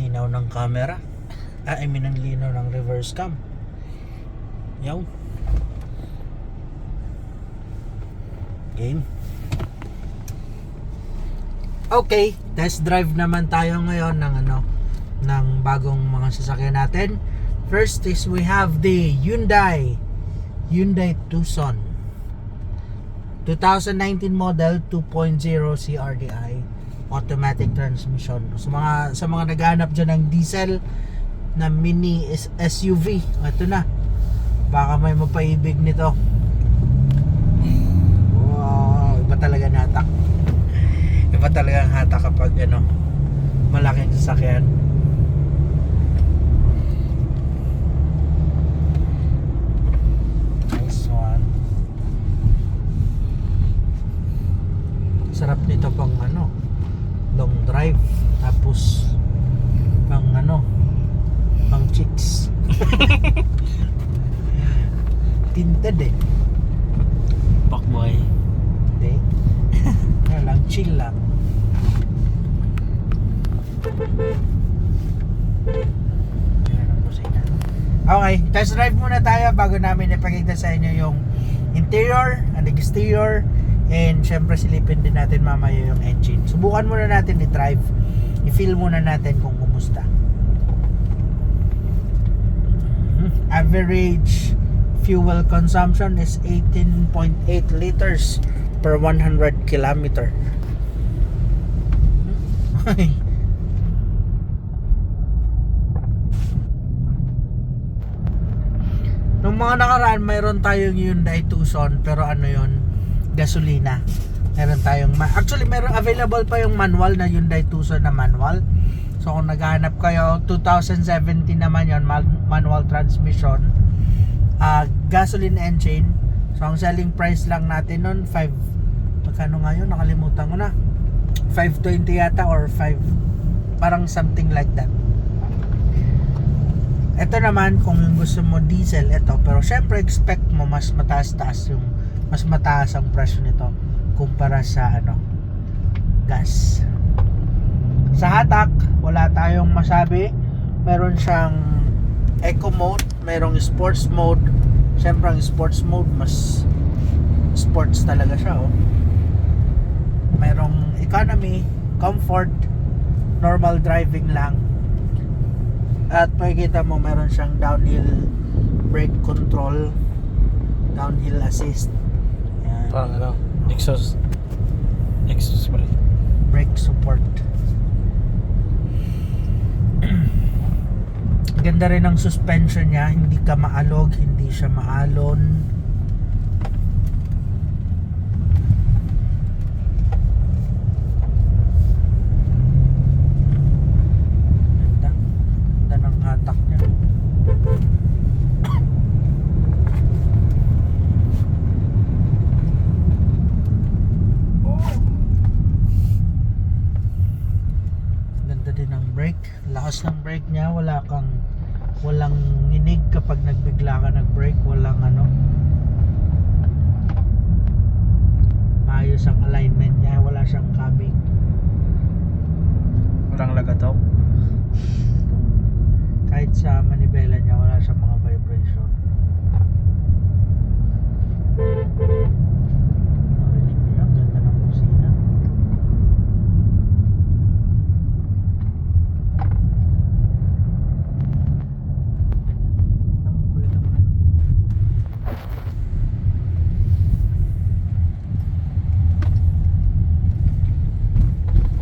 linaw ng camera. I mean ang linaw ng reverse cam. Yaw. Game. Okay, test drive naman tayo ngayon ng ng bagong mga sasakyan natin. First is we have the Hyundai Tucson 2019 model 2.0 CRDI automatic transmission. Sa mga naghahanap dyan ng diesel na mini SUV, ito na, baka may mapaibig nito. Wow, iba talaga natak. Iba talaga ang hatak kapag malaking sasakyan. Nice one. Sarap nito pang long drive, tapos pang chicks. Tinted eh. Pakboy. Hindi. Lang, chill lang. Okay, test drive muna tayo bago namin ipakita sa inyo yung interior and exterior, and syempre silipin din natin mamaya yung engine. Subukan muna natin i-drive, i-feel muna natin kung kumusta. Average fuel consumption is 18.8 liters per 100 kilometer. Nung mga nakaraan, mayroon tayong Hyundai Tucson, pero yon, gasolina. Meron tayong actually meron available pa yung manual na Hyundai Tucson na manual. So kung naghahanap kayo, 2017 naman yon, manual transmission, gasoline engine. So ang selling price lang natin nun magkano nga yun, nakalimutan ko na, 520 yata or 5, parang something like that. Ito naman kung yung gusto mo diesel, ito, pero syempre expect mo mas mataas ang presyo nito kumpara sa gas. Sa hatak, wala tayong masabi. Meron siyang eco mode, merong sports mode. Syempre ang sports mode mas sports talaga siya, oh. Merong economy, comfort, normal driving lang. At makikita mo meron siyang downhill brake control, downhill assist. Yan. Parang exhaust Brake support. Ganda rin ang suspension niya, hindi ka maalog, hindi siya maalon. Ganda ng hatak niya. Ganda din ng brake, lakas ng brake niya, walang nginig kapag nagbigla ka nag-brake, walang maayos ang alignment niya, wala siyang cabig, walang lagatok. kahit sa manibela niya wala siyang mga vibration. Narinig niyo, ang ganda ng busina.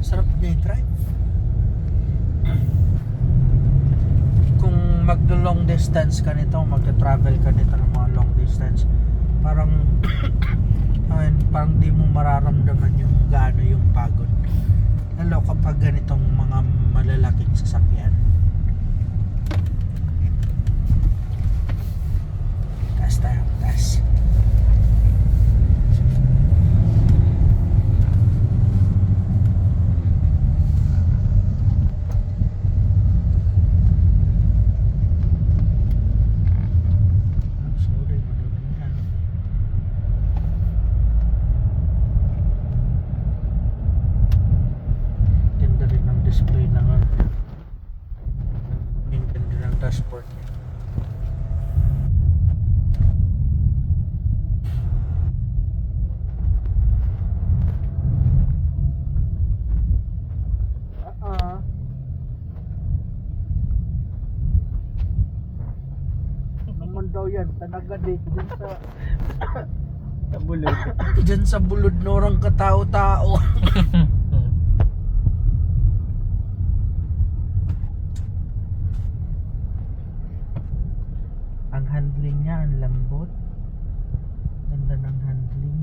Sarap niya i-drive. Kung magdo-long distance ka nito, magta-travel ka nito ng mga long distance, parang parang di mo mararamdaman yung gaano yung pagod. Lalo kapag ganitong mga malalaking sasakyan. Taas tayo, taas. Display ng dashboard niya. Naman daw yan, tanaga dyan sa Tabulog. dyan sa bulod norang katao-tao. Ang handling niya, ang lambot. Ganda ng handling.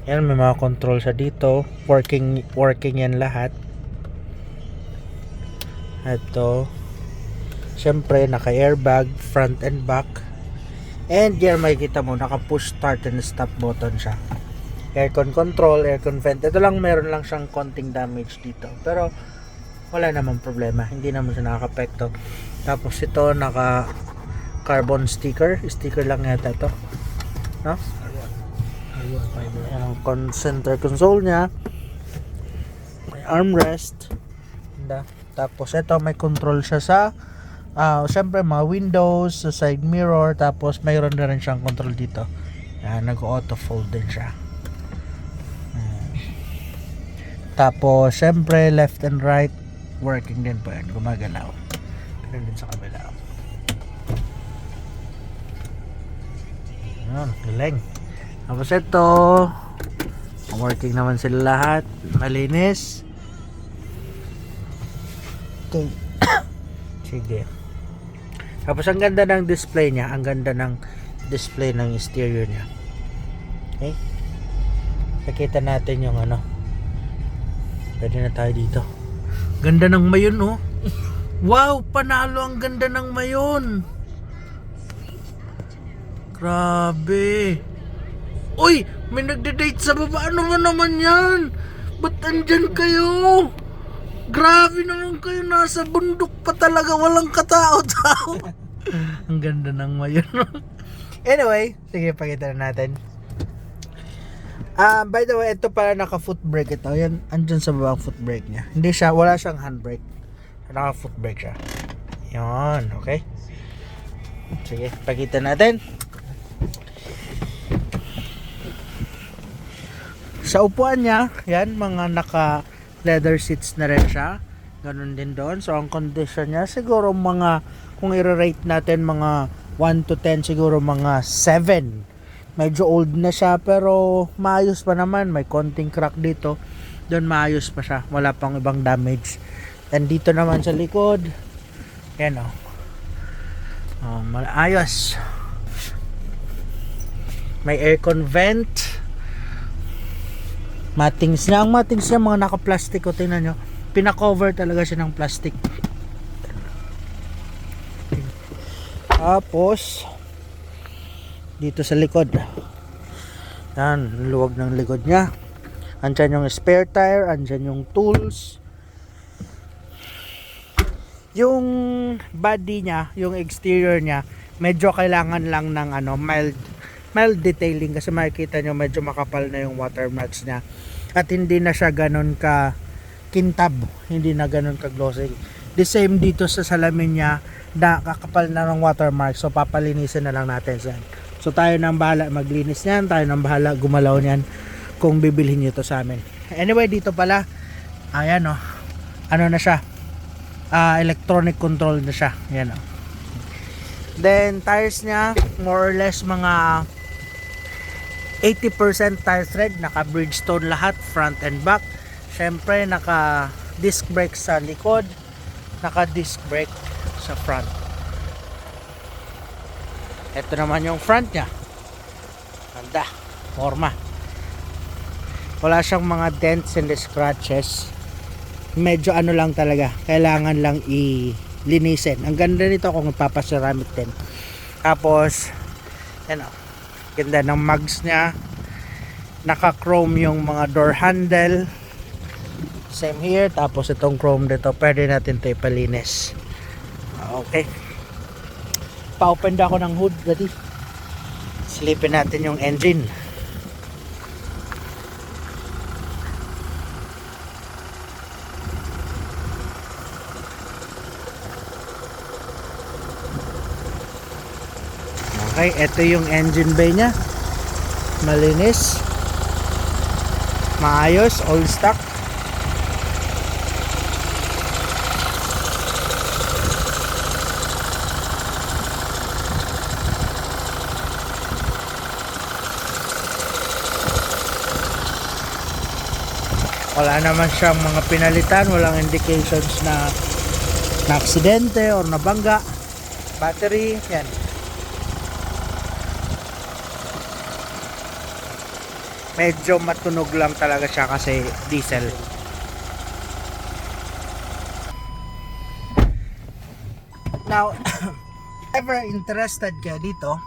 Yan, may mga control sa dito. Working yan lahat. Ito. Siyempre, naka-airbag, front and back. And yan, makikita mo, naka-push start and stop button siya. Aircon control, aircon vent. Ito lang, meron lang siyang konting damage dito. Pero, wala namang problema. Hindi naman siya nakaka-apekto. Tapos ito, naka-carbon sticker. Sticker lang yata ito. No? Ayan ang center console niya. May armrest. Tapos ito, may control siya sa syempre mga windows, sa side mirror. Tapos mayroon na rin siyang control dito. Nag-auto fold din siya. Tapos syempre left and right working din po yan, gumagalaw. Ganun din sa kabila. Ayan, galing. Tapos ito, working naman sila lahat, malinis. Okay. Sige. Tapos ang ganda ng display niya, ang ganda ng display ng exterior niya. Okay? Nakita natin yung ano. Pwede na tayo dito. Ganda ng mayon, oh. Wow, panalo ang ganda ng mayon. Grabe. Uy, may nagde-date sa baba. Ano nga naman yan? Ba't andyan kayo? Grabe naman kayo. Nasa bundok pa talaga. Walang katao-tao. Ang ganda ng mayon. Anyway, sige, pakita na natin. By the way, ito pala naka-foot brake ito. Yan, andyan sa baba ang foot brake niya. Hindi siya, wala siyang handbrake. Naka-foot brake siya. Yan, okay. Sige, pakita natin. Sa upuan niya, yan, mga naka leather seats na rin siya. Ganun din doon. So, ang condition niya, siguro mga, kung i-rate natin mga 1 to 10, siguro mga 7. Medyo old na siya, pero maayos pa naman. May konting crack dito. Doon maayos pa siya. Wala pang ibang damage. And dito naman sa likod, yan o. Maayos. May aircon vent. Matings niya. Ang matings niya, mga naka-plastic o, tingnan nyo. Pinakover talaga siya ng plastic. Tapos dito sa likod, yan, luwag ng likod niya. Andyan yung spare tire, andyan yung tools. Yung body niya, yung exterior niya, medyo kailangan lang ng ano, mild detailing, kasi makikita nyo medyo makapal na yung watermarks niya. At hindi na siya ganun ka kintab, hindi na ganun ka glossy. The same dito sa salamin niya, na kakapal na ng watermark. So papalinisin na lang natin yan. So tayo nang bahala maglinis niyan, tayo nang bahala gumalaw niyan kung bibilhin niyo to sa amin. Anyway, dito pala, ayan o, ano na siya, electronic control na siya. Ayan o. Then tires niya, more or less mga 80% tire tread, naka Bridgestone lahat, front and back. Syempre naka disc brake sa likod, naka disc brake sa front. Ito naman yung front nya. Ganda, forma. Wala siyang mga dents and scratches. Medyo ano lang talaga, kailangan lang ilinisin. Ang ganda nito kung ipapaceramic din. Tapos yan o, ganda ng mugs nya. Naka chrome yung mga door handle. Same here. Tapos itong chrome dito, pwede natin ito ipalinis. Okay, pa-open na ako ng hood, buddy. Silipin natin yung engine. Okay, ito yung engine bay niya. Malinis. Maayos, all stock. Wala naman siyang mga pinalitan, walang indications na aksidente or nabangga. Battery, yan. Medyo matunog lang talaga siya kasi diesel. Now, ever interested kayo dito,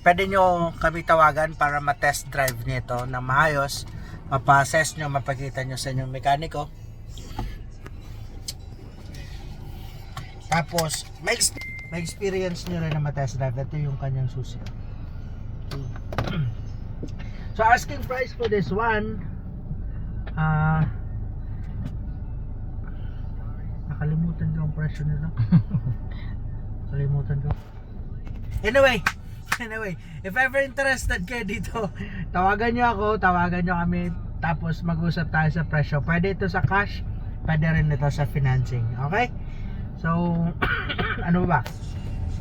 pwede nyo kami tawagan para ma-test drive nito na maayos, mapa-assess nyo, mapakita nyo sa inyong mekaniko. Tapos, may experience nyo rin na ma-test drive. Ito yung kanyang susi. So asking price for this one, nakalimutan ko ang presyo nila. Nakalimutan ko. Anyway, if ever interested kayo dito, tawagan nyo ako, tawagan nyo kami, tapos mag-usap tayo sa presyo. Pwede ito sa cash, pwede rin ito sa financing. Okay? So, ano ba?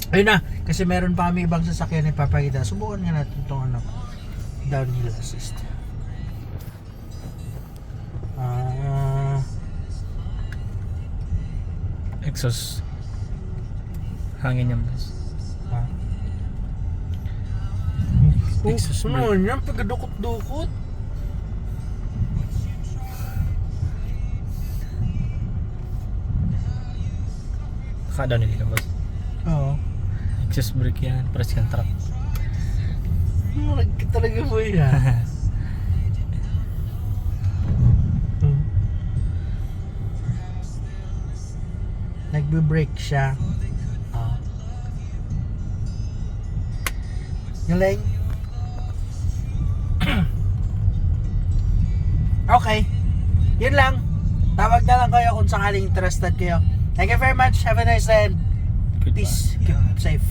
Ayun na, kasi meron pa kami ibang sasakyan na ipapakita. Subukan nga natin itong downhill assist. Exhaust. Hangin yung boss. Exhaust Ano yan? Pagkadukot-dukot. Naka-down nila boss. Oo. Exhaust brake yan. Press yung truck. Marag ka talaga po yan. Nagbe-brake siya. Galing. Okay. Yun lang. Tawag na lang kayo kung sakaling interested kayo. Thank you very much. Have a nice day. Goodbye. Peace. Keep safe.